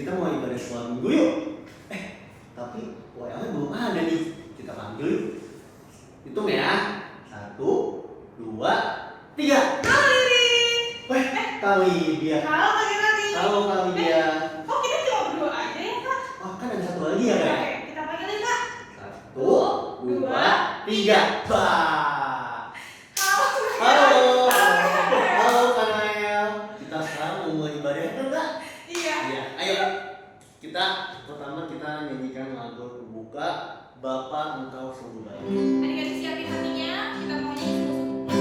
kita mau ibadah sholat minggu yuk. Tapi WA-nya belum ada nih. Kita panggil yuk. Hitung ya. 1, 2, 3. Weh, kali dia. Halo Kak Geraldine. Halo kali dia. Kok kita cuma berdua aja ya Kak? Oh, kan ada satu lagi ya, Kak? Oke, kita panggilin Kak. 1, 2, 3. Bah. Halo. Halo. Halo Kak Nael. Kita sekarang mau mulai ibadah kan, Kak? Iya. Iya, ayo. Pertama kita nyanyikan lagu pembuka Bapa Engkau Sungguh Baik. Adik-adik siapin hatinya, kita mau nyanyi sungguh-sungguh.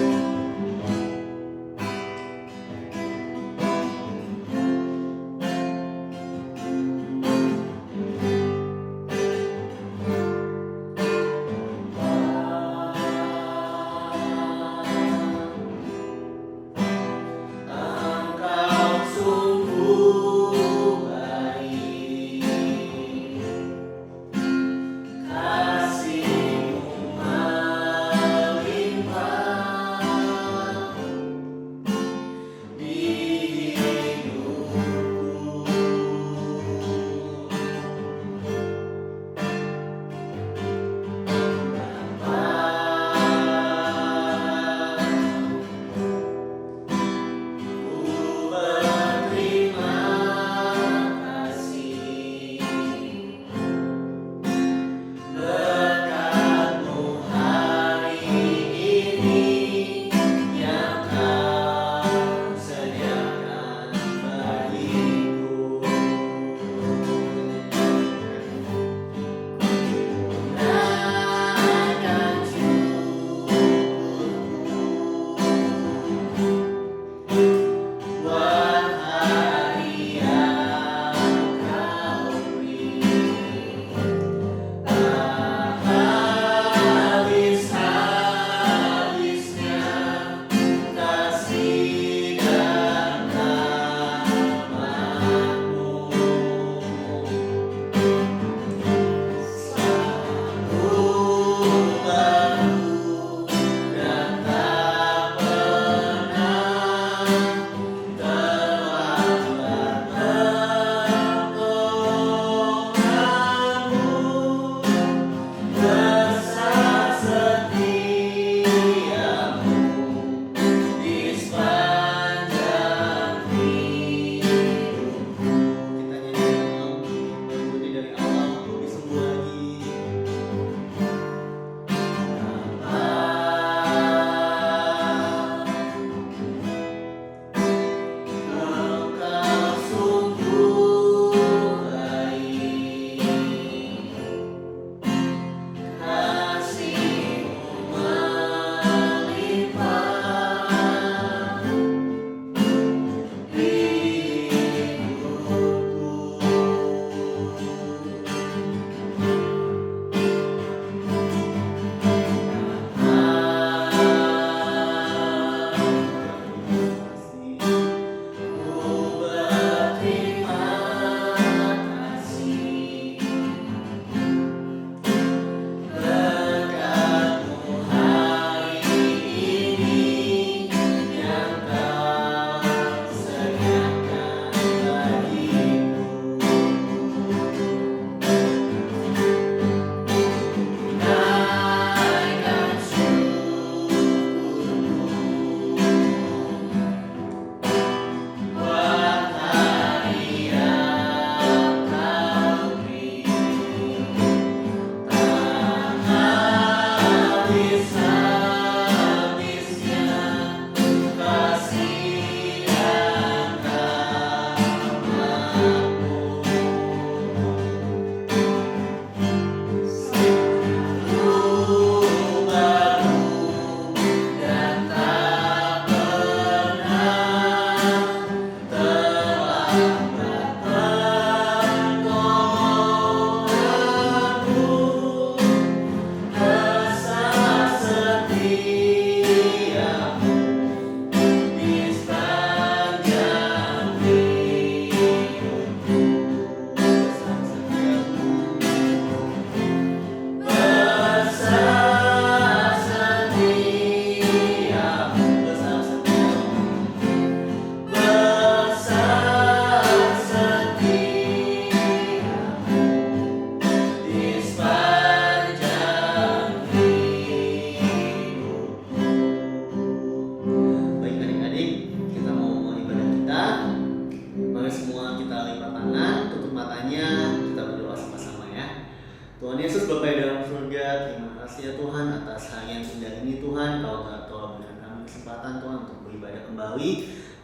Tuhan, Kau telah berikan kami kesempatan Tuhan untuk beribadah kembali.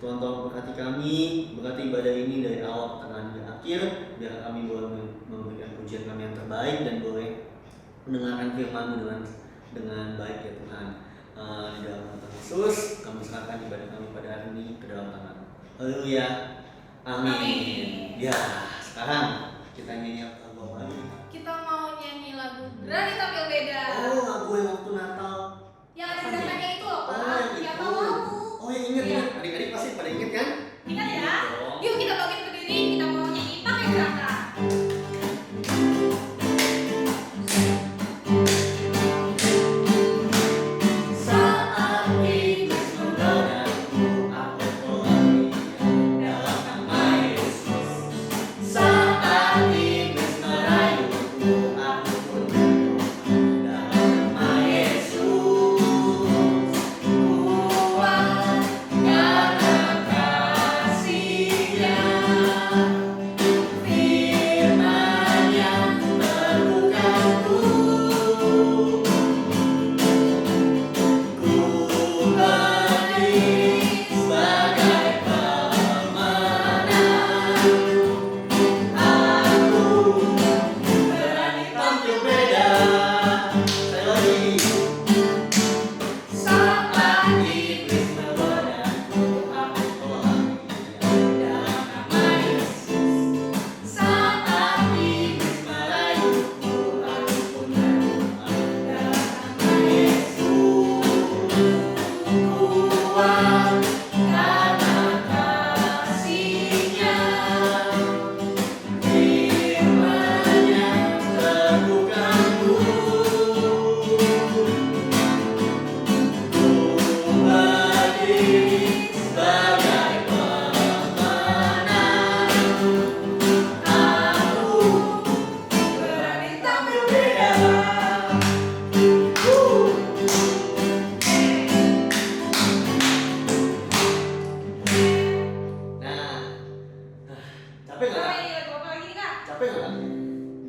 Tuhan tolong berkati kami, berkati ibadah ini dari awal, pertengahan, dan akhir. Biar kami boleh memberikan pujian kami yang terbaik dan boleh mendengarkan firman-Mu dengan baik ya Tuhan. Di dalam nama Yesus, kami serahkan ibadah kami pada hari ini ke dalam tangan-Mu. Haleluya. Amin. Ya, sekarang kita nyanyi lagu apa lagi? Kita mau nyanyi lagu Berani Tampil Beda. Oh, lagu yang waktu Natal. Yang ada belakangnya itu loh, Pak. Oh, yang Yang itu. tahu lagu. Oh, yang inget Iya. ya. Adik-adik pasti pada inget kan? Ingat ya? Dong. Yuk kita bangkit berdiri, kita mau nyanyi pakai gerakan. Saat iblis menggodaku, aku telah lihat dalam nama Yesus. Saat iblis merayuku, aku pun berdoa dalam nama Yesus. Kuat karena kasih-Nya, firman yang terbukaku. Ku berdiri sebagai pemenang. Aku berani tampil beda. Sekali lagi. Saat iblis menggodaku, aku telah lihat dalam nama Yesus. Saat iblis merayuku, aku pun berdoa dalam nama Yesus. Kuat karena kasih-Nya, firman yang terbukaku. Ku berdiri sebagai pemenang. Aku berani tampil beda. Nah, capek nggak? Mau Kak? nyanyi lagu apa lagi nih, Kak? Capek nggak? Kak?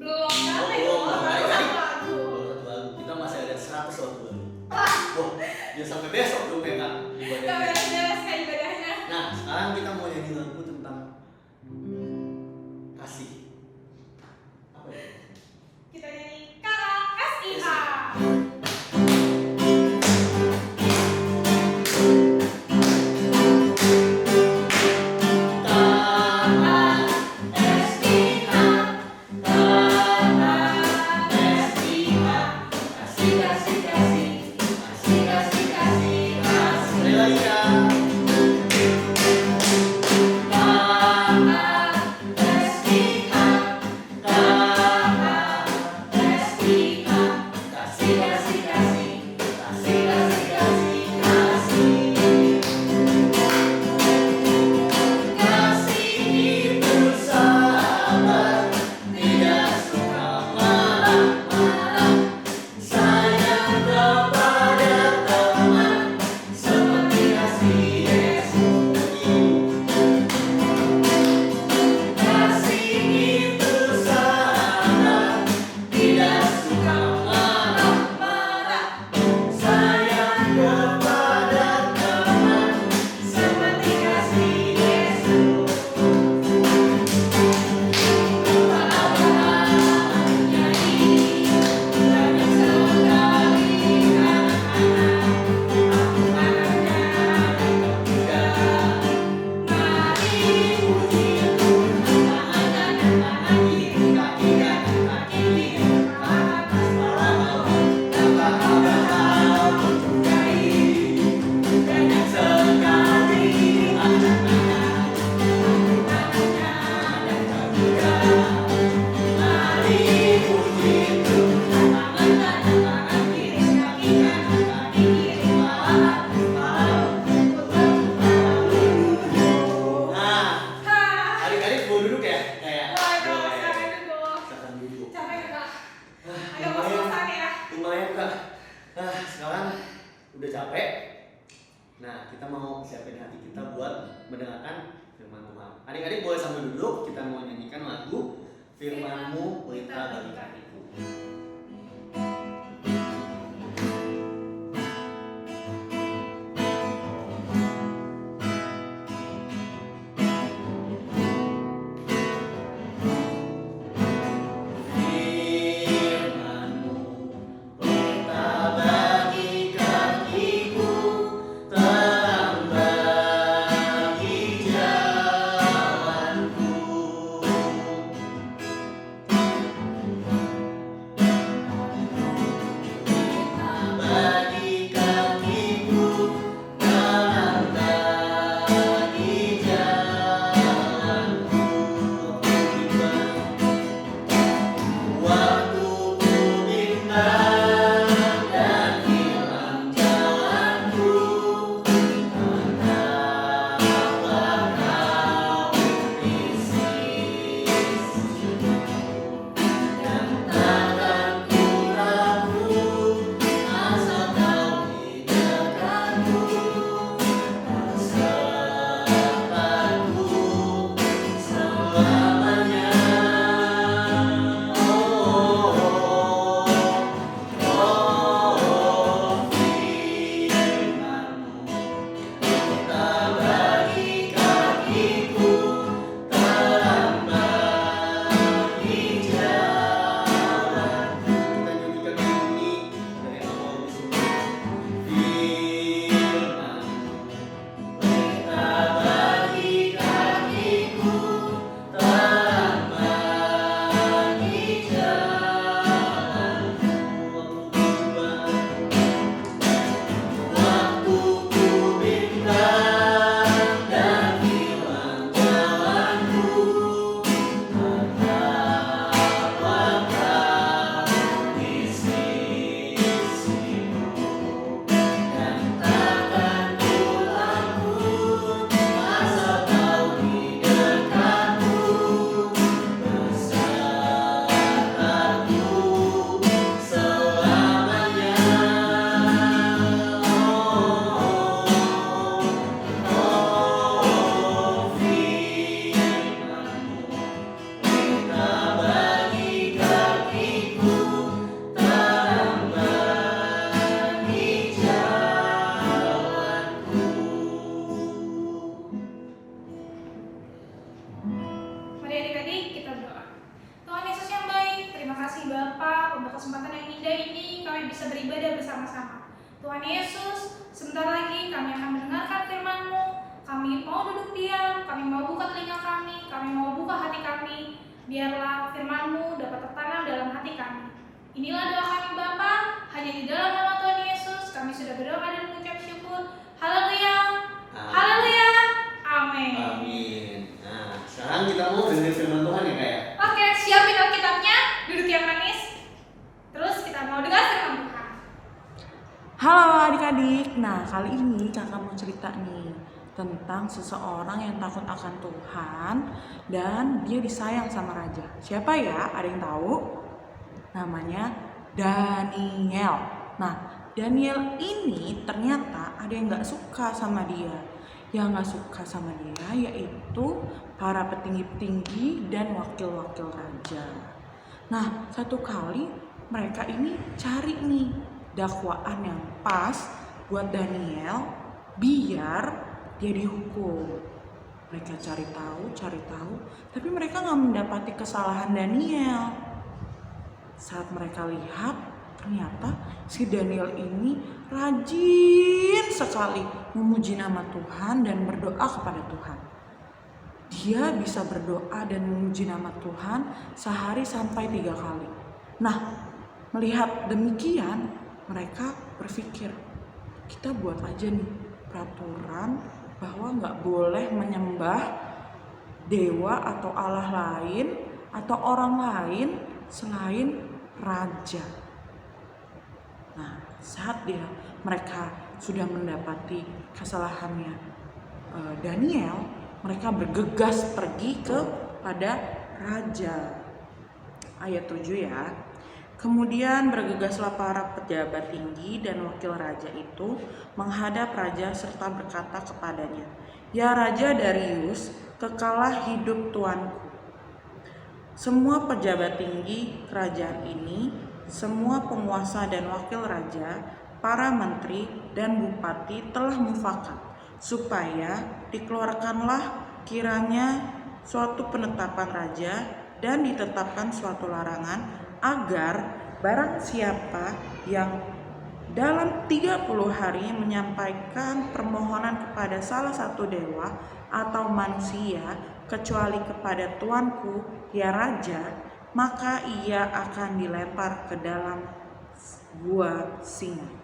Belum capek belum. dong, baru satu lagu. Oh, satu lagu. Kita masih ada 100 lagu lagi. Wah, Wah, ya sampai besok dong ya Kak gak ibadahnya. beres-beres kayak ibadahnya. Nah, sekarang kita mau nyanyi lagu tentang kasih. Apa ya? Kita nyanyi KSIH. Kasih, kasih, kasih, kasih, kasih, kasih, kasih. Sekali lagi Kak. Adik-adik boleh sambil duduk, kita mau nyanyikan lagu Firman-Mu Pelita Bagi Kakiku. Tuhan Yesus, sebentar lagi kami akan mendengarkan firman-Mu. Kami mau duduk diam, kami mau buka telinga kami mau buka hati kami. Biarlah firman-Mu dapat tertanam dalam hati kami. Inilah doa kami Bapa, hanya di dalam nama Tuhan Yesus kami sudah berdoa dan mengucap syukur. Haleluya, haleluya, amin. Amin. Nah, sekarang kita mau dengar firman Tuhan ya Kak ya? Oke, siapin Alkitabnya, duduk yang manis. Terus kita mau dengar firman Tuhan. Halo adik-adik, nah kali ini kakak mau cerita nih tentang seseorang yang takut akan Tuhan dan dia disayang sama raja. Siapa ya? Ada yang tahu? Namanya Daniel. Nah, Daniel ini ternyata ada yang gak suka sama dia. Yang gak suka sama dia yaitu para petinggi-petinggi dan wakil-wakil raja. Nah, satu kali mereka ini cari nih dakwaan yang pas buat Daniel biar dia dihukum. Mereka cari tahu, tapi mereka nggak mendapati kesalahan Daniel. Saat mereka lihat, ternyata si Daniel ini rajin sekali memuji nama Tuhan dan berdoa kepada Tuhan. Dia bisa berdoa dan memuji nama Tuhan sehari sampai 3 kali. Nah, melihat demikian, mereka berpikir, kita buat aja nih peraturan bahwa nggak boleh menyembah dewa atau Allah lain atau orang lain selain raja. Nah, saat mereka sudah mendapati kesalahannya Daniel, mereka bergegas pergi kepada raja. Ayat 7 ya. Kemudian bergegaslah para pejabat tinggi dan wakil raja itu menghadap raja serta berkata kepadanya, "Ya Raja Darius, kekalah hidup tuanku. Semua pejabat tinggi kerajaan ini, semua penguasa dan wakil raja, para menteri dan bupati telah mufakat, supaya dikeluarkanlah kiranya suatu penetapan raja dan ditetapkan suatu larangan agar barang siapa yang dalam 30 hari menyampaikan permohonan kepada salah satu dewa atau manusia kecuali kepada tuanku ya raja, maka ia akan dilempar ke dalam gua singa.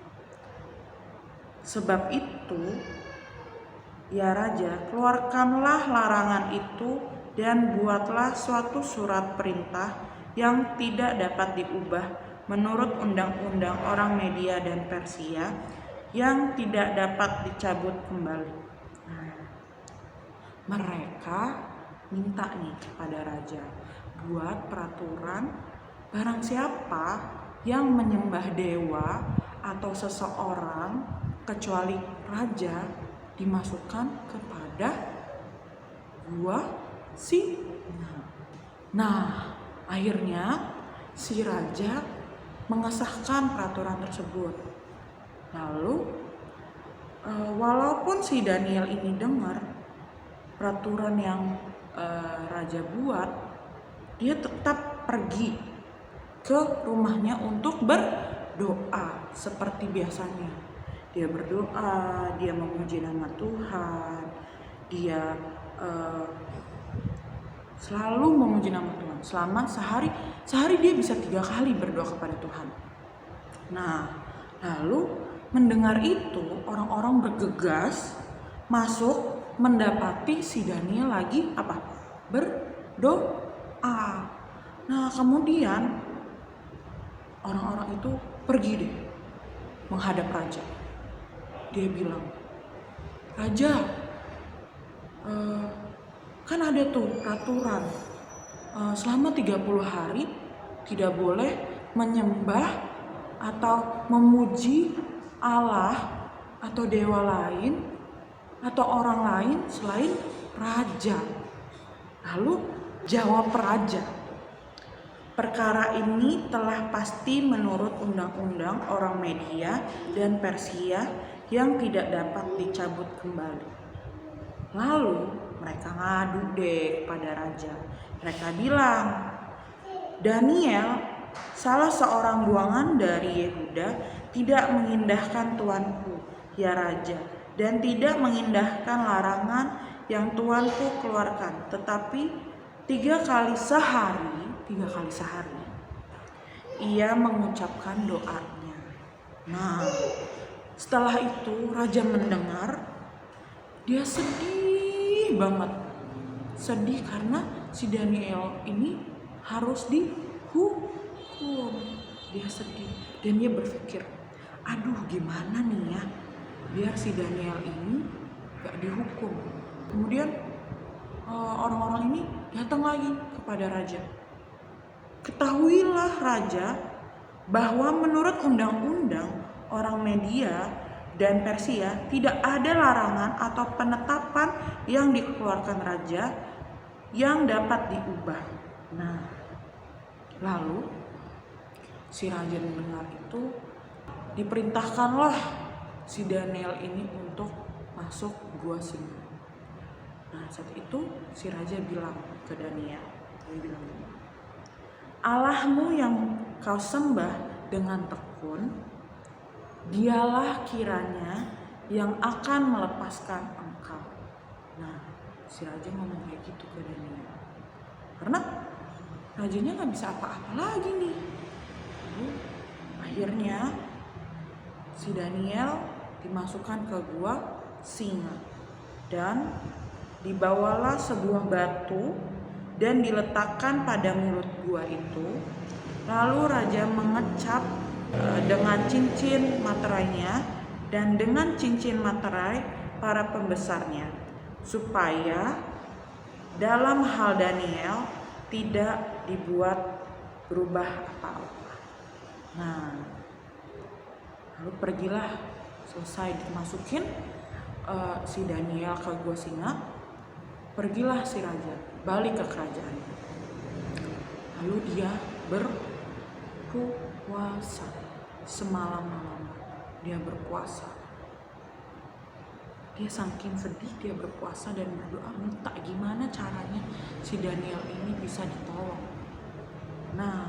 Sebab itu ya raja, keluarkanlah larangan itu dan buatlah suatu surat perintah yang tidak dapat diubah menurut undang-undang orang Media dan Persia yang tidak dapat dicabut kembali. Nah, mereka minta nih kepada raja buat peraturan barang siapa yang menyembah dewa atau seseorang kecuali raja dimasukkan kepada gua singa. Nah, akhirnya si raja mengesahkan peraturan tersebut. Lalu walaupun si Daniel ini dengar peraturan yang raja buat, dia tetap pergi ke rumahnya untuk berdoa seperti biasanya. Dia berdoa, dia memuji nama Tuhan, dia selalu memuji nama Tuhan. Selama sehari dia bisa 3 kali berdoa kepada Tuhan. Nah, lalu mendengar itu orang-orang bergegas masuk mendapati si Daniel lagi berdoa. Nah, kemudian orang-orang itu pergi deh menghadap raja. Dia bilang, "Raja, kan ada tuh peraturan selama 30 hari tidak boleh menyembah atau memuji Allah atau dewa lain atau orang lain selain raja." Lalu jawab raja, "Perkara ini telah pasti menurut undang-undang orang Media dan Persia yang tidak dapat dicabut kembali." Lalu mereka ngadu deh pada raja. Mereka bilang, "Daniel, salah seorang buangan dari Yehuda, tidak mengindahkan tuanku, ya raja, dan tidak mengindahkan larangan yang tuanku keluarkan, tetapi 3 kali sehari ia mengucapkan doanya. Nah, setelah itu raja mendengar, dia sedih banget. Sedih karena si Daniel ini harus dihukum. Dia sedih dan dia berpikir, aduh gimana nih ya biar si Daniel ini gak dihukum. Kemudian orang-orang ini datang lagi kepada raja. Ketahuilah raja bahwa menurut undang-undang orang Media dan Persia tidak ada larangan atau penetapan yang dikeluarkan raja yang dapat diubah. Nah, lalu si raja mendengar itu, diperintahkanlah si Daniel ini untuk masuk gua singa. Nah, saat itu si raja bilang ke Daniel, dia bilang, Allahmu yang kau sembah dengan tekun, dialah kiranya yang akan melepaskan engkau. Nah, si raja ngomong kayak gitu ke Daniel. Karena rajanya gak bisa apa-apa lagi nih. Lalu, akhirnya si Daniel dimasukkan ke gua singa. Dan dibawalah sebuah batu dan diletakkan pada mulut gua itu. Lalu raja mengecap dengan cincin materainya dan dengan cincin materai para pembesarnya, supaya dalam hal Daniel tidak dibuat berubah apa-apa. Nah, lalu pergilah, selesai dimasukin si Daniel ke gua singa, pergilah si raja balik ke kerajaannya. Lalu dia berpuasa semalam-malam. Dia berpuasa. Dia saking sedih dia berpuasa dan berdoa minta gimana caranya si Daniel ini bisa ditolong. Nah,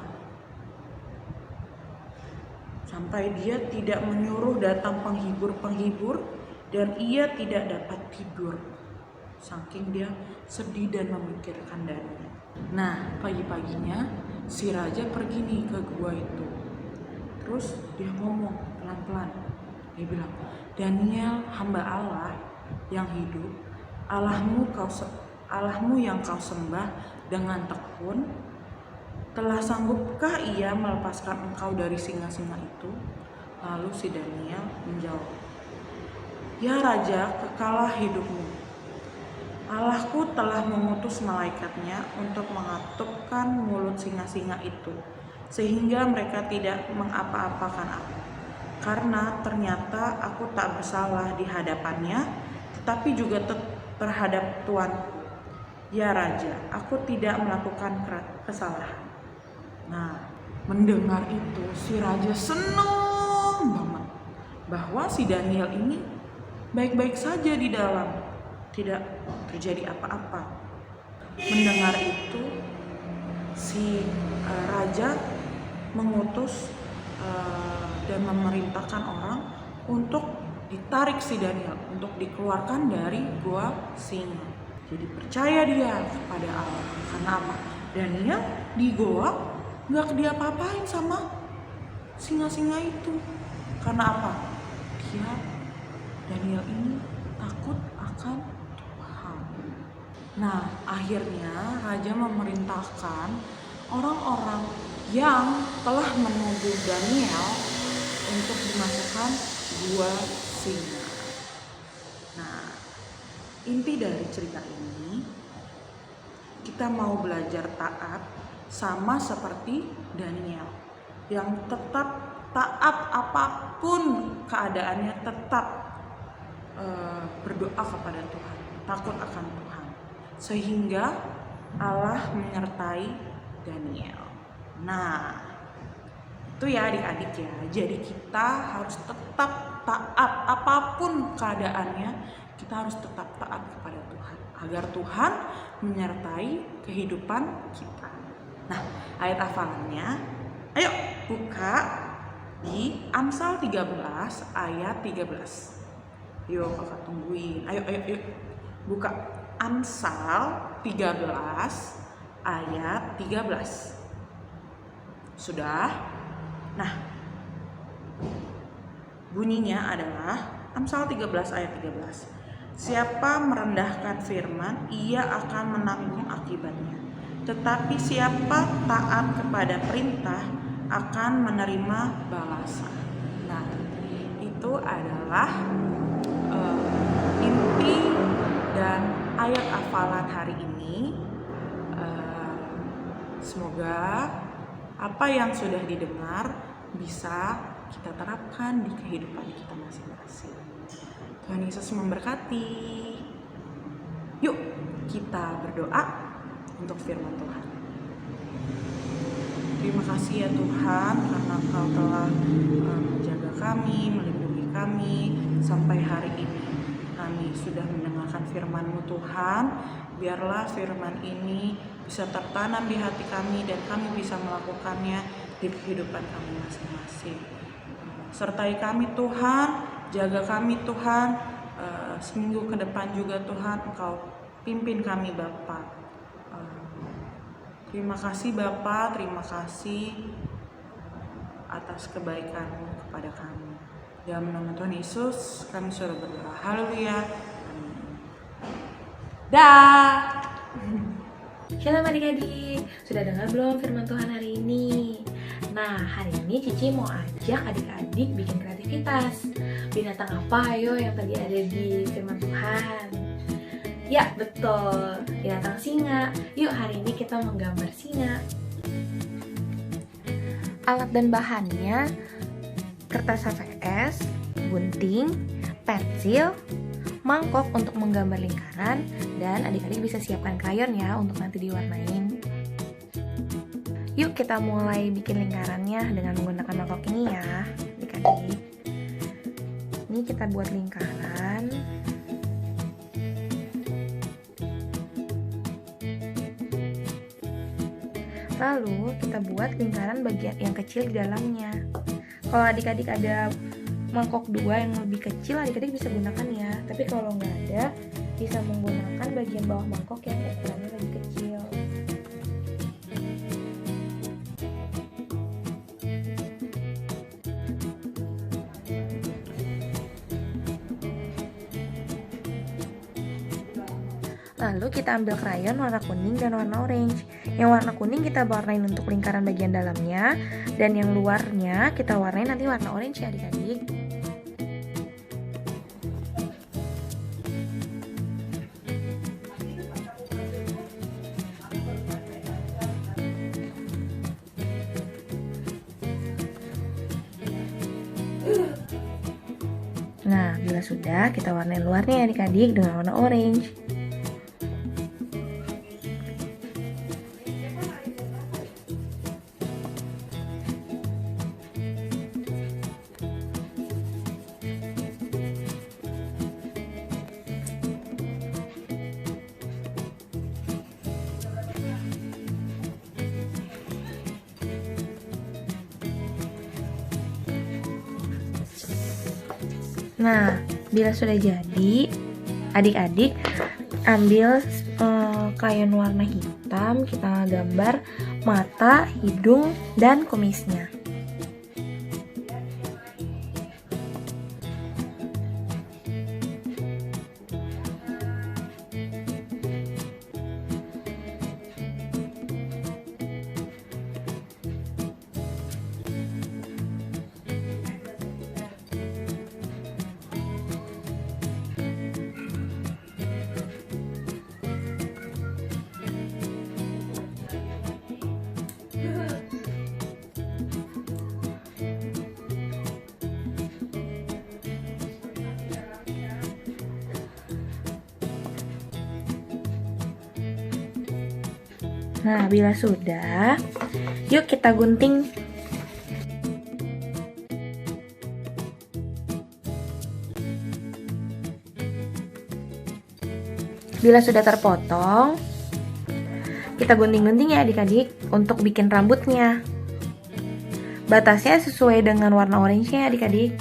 sampai dia tidak menyuruh datang penghibur-penghibur dan ia tidak dapat tidur. Saking dia sedih dan memikirkan Daniel. Nah, pagi-paginya si raja pergi nih ke gua itu. Terus dia ngomong pelan-pelan. Dia bilang, Daniel, hamba Allah yang hidup, Allahmu yang kau sembah dengan tekun, telah sanggupkah ia melepaskan engkau dari singa-singa itu? Lalu si Daniel menjawab, ya raja, kekalah hidupmu. Allahku telah mengutus malaikatnya untuk mengatupkan mulut singa-singa itu, sehingga mereka tidak mengapa-apakan aku. Karena ternyata aku tak bersalah di hadapannya, tetapi juga terhadap tuanku. Ya raja, aku tidak melakukan kesalahan. Nah, mendengar itu si raja senang banget bahwa si Daniel ini baik-baik saja di dalam, tidak terjadi apa-apa. Mendengar itu, si raja mengutus dan memerintahkan orang untuk ditarik si Daniel, untuk dikeluarkan dari gua singa. Jadi percaya dia kepada Allah. Karena apa? Daniel di goa gak diapa-apain sama singa-singa itu. Karena apa? Daniel ini takut akan Tuhan. Nah, akhirnya raja memerintahkan orang-orang yang telah menuduh Daniel untuk dimasukkan gua singa. Nah, inti dari cerita ini, kita mau belajar taat sama seperti Daniel yang tetap taat apapun keadaannya, tetap berdoa kepada Tuhan, takut akan Tuhan, sehingga Allah menyertai Daniel. Nah, itu ya adik-adik ya. Jadi kita harus tetap taat apapun keadaannya, kita harus tetap taat kepada Tuhan agar Tuhan menyertai kehidupan kita. Nah, ayat hafalannya, ayo buka di Amsal 13 ayat 13. Yuk kakak tungguin. Ayo. Buka Amsal 13 ayat 13. Sudah? Nah, bunyinya adalah Amsal 13 ayat 13. Siapa merendahkan firman, ia akan menanggung akibatnya. Tetapi siapa taat kepada perintah akan menerima balasan. Nah, itu adalah inti dan ayat hafalan hari ini. Semoga apa yang sudah didengar bisa kita terapkan di kehidupan kita masing-masing. Tuhan Yesus memberkati. Yuk kita berdoa untuk firman Tuhan. Terima kasih ya Tuhan, karena Engkau telah menjaga kami, melindungi kami sampai hari ini. Kami sudah mendengarkan firman-Mu Tuhan. Biarlah firman ini bisa tertanam di hati kami dan kami bisa melakukannya di kehidupan kami masing-masing. Sertai kami Tuhan, jaga kami Tuhan. Seminggu ke depan juga Tuhan Engkau pimpin kami Bapa. Terima kasih Bapa, terima kasih atas kebaikan-Mu kepada kami. Dalam nama Tuhan Yesus kami sudah berdoa. Haleluya. Dah. Shalom adik-adik, sudah dengar belum firman Tuhan hari ini? Nah, hari ini Cici mau ajak adik-adik bikin kreativitas. Binatang apa ayo yang tadi ada di firman Tuhan? Ya, betul, binatang singa. Yuk hari ini kita menggambar singa. Alat dan bahannya kertas HVS, gunting, pensil, mangkok untuk menggambar lingkaran, dan adik-adik bisa siapkan krayon ya untuk nanti diwarnain. Yuk kita mulai bikin lingkarannya dengan menggunakan mangkok ini ya adik-adik. Ini kita buat lingkaran. Lalu kita buat lingkaran bagian yang kecil di dalamnya. Kalau adik-adik ada mangkok 2 yang lebih kecil, adik-adik bisa gunakan ya. Tapi kalau nggak ada, bisa menggunakan bagian bawah mangkok yang ukurannya lebih kecil. Lalu kita ambil krayon warna kuning dan warna orange. Yang warna kuning kita warnain untuk lingkaran bagian dalamnya, dan yang luarnya kita warnain nanti warna orange ya adik-adik. Nah, bila sudah, kita warnai luarnya ya adik-adik dengan warna orange. Nah, bila sudah jadi, adik-adik ambil krayon warna hitam, kita gambar mata, hidung, dan kumisnya. Nah, bila sudah, yuk kita gunting. Bila sudah terpotong, kita gunting-gunting ya adik-adik untuk bikin rambutnya. Batasnya sesuai dengan warna orange-nya adik-adik.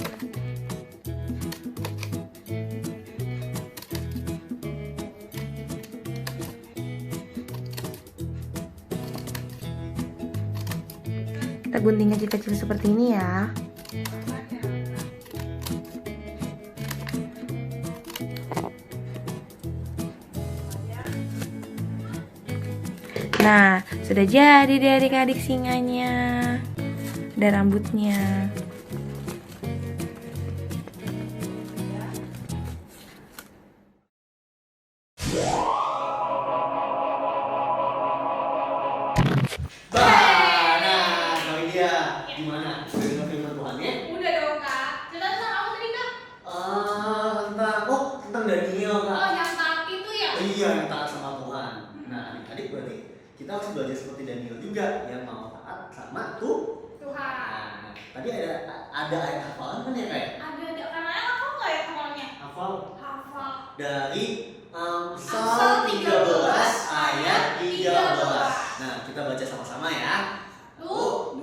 Kita gunting kecil-kecil seperti ini ya. Nah, sudah jadi deh adik-adik singanya dan rambutnya. Nah, kali dia gimana? Udah dengar firman Tuhannya? Udah dong kak. Cerita tentang apa tadi kak? Tentang Daniel, Kak. Oh yang saat itu ya? Iya, yang taat sama Tuhan. Nah, adik-adik berarti kita harus belajar seperti Daniel juga yang mau taat sama Tuhan. Nah, tadi ada ayat hafalan kan ya kayak? Ada karena aku nggak ya hafalnya? Hafal Hafal. dari Amsal Amsal 13 ayat 13. Nah, kita baca sama-sama ya. 2,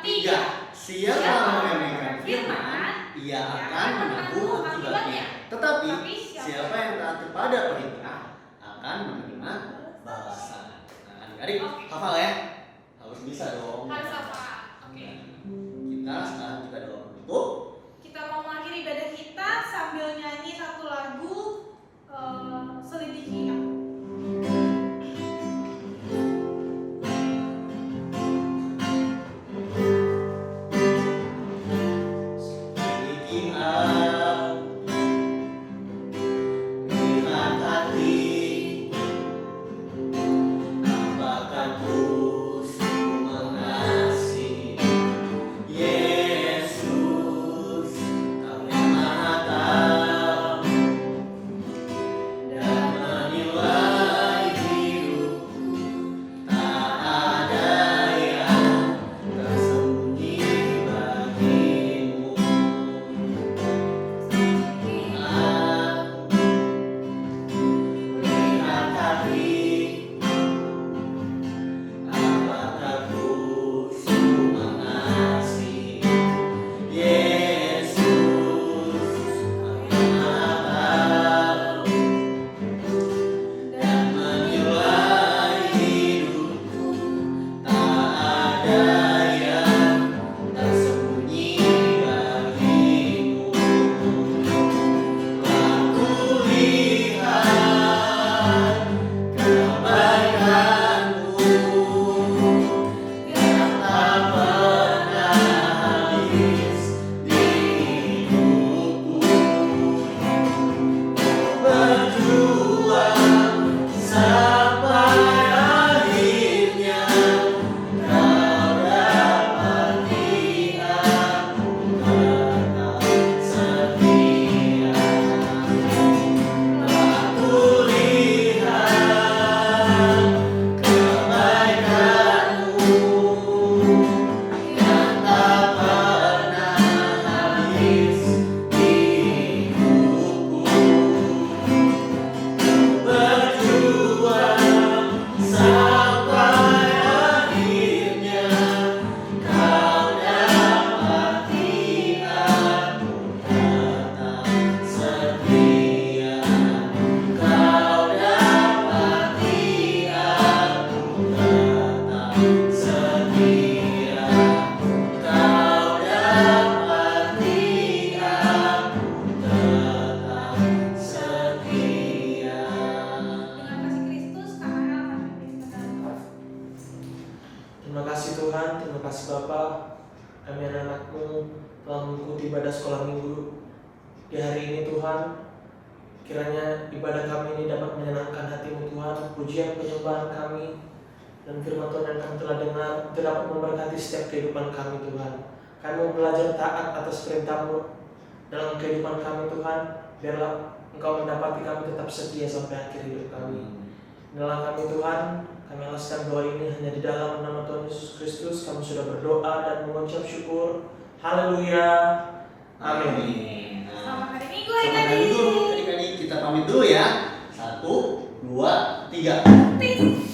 3. Siapa meremehkan firman, ia akan menanggung akibatnya. Tetapi siapa yang taat kepada perintah akan menerima balasan. Nah, adik-adik hafal ya? Harus bisa dong. Harus hafal. Oke. Kita sekarang juga doa untuk Kita mau mengakhiri ibadah kita sambil nyanyi satu lagu Selidiki ya. sedikit lihat hati, apakah terus mengasihi Yesus, Kau yang Maha Tahu dan menilai hidupku. Tak ada yang tersembunyi bagimu. Lihat hati, apakah terus mengasihi Yesus, Kau yang Maha Tahu dan menilai hidupku. Tak ada yang tersembunyi bagimu. Aku lihat kebaikanmu yang tak pernah habis di hidupku. Berjuang sampai akhirnya, Kau dapati aku tetap setia. Aku lihat kebaikanmu yang tak pernah habis di hidupku. Berjuang sampai akhirnya, Kau dapati aku tetap setia. Kau dapati aku tetap setia. Kau dapati aku tetap setia. Dengan kasih Kristus karena kami berdoa. Terima kasih Tuhan, terima kasih Bapa. Kami anak-anak-Mu telah mengikuti ibadah sekolah minggu di hari ini Tuhan. Kiranya ibadah kami ini dapat menyenangkan hati-Mu Tuhan. Pujian penyembahan kami dan firman Tuhan yang kami telah dengar itu dapat memberkati setiap kehidupan kami Tuhan. Kami mau belajar taat atas perintah-Mu dalam kehidupan kami Tuhan. Biarlah Engkau mendapati kami tetap setia sampai akhir hidup kami. Inilah kami Tuhan, kami alaskan doa ini hanya di dalam nama Tuhan Yesus Kristus. Kami sudah berdoa dan mengucap syukur. Haleluya. Amin. Selamat hari Minggu Selamat hari Minggu, adik-adik. adik-adik. Kita pamit dulu ya. 1, 2, 3. Tis.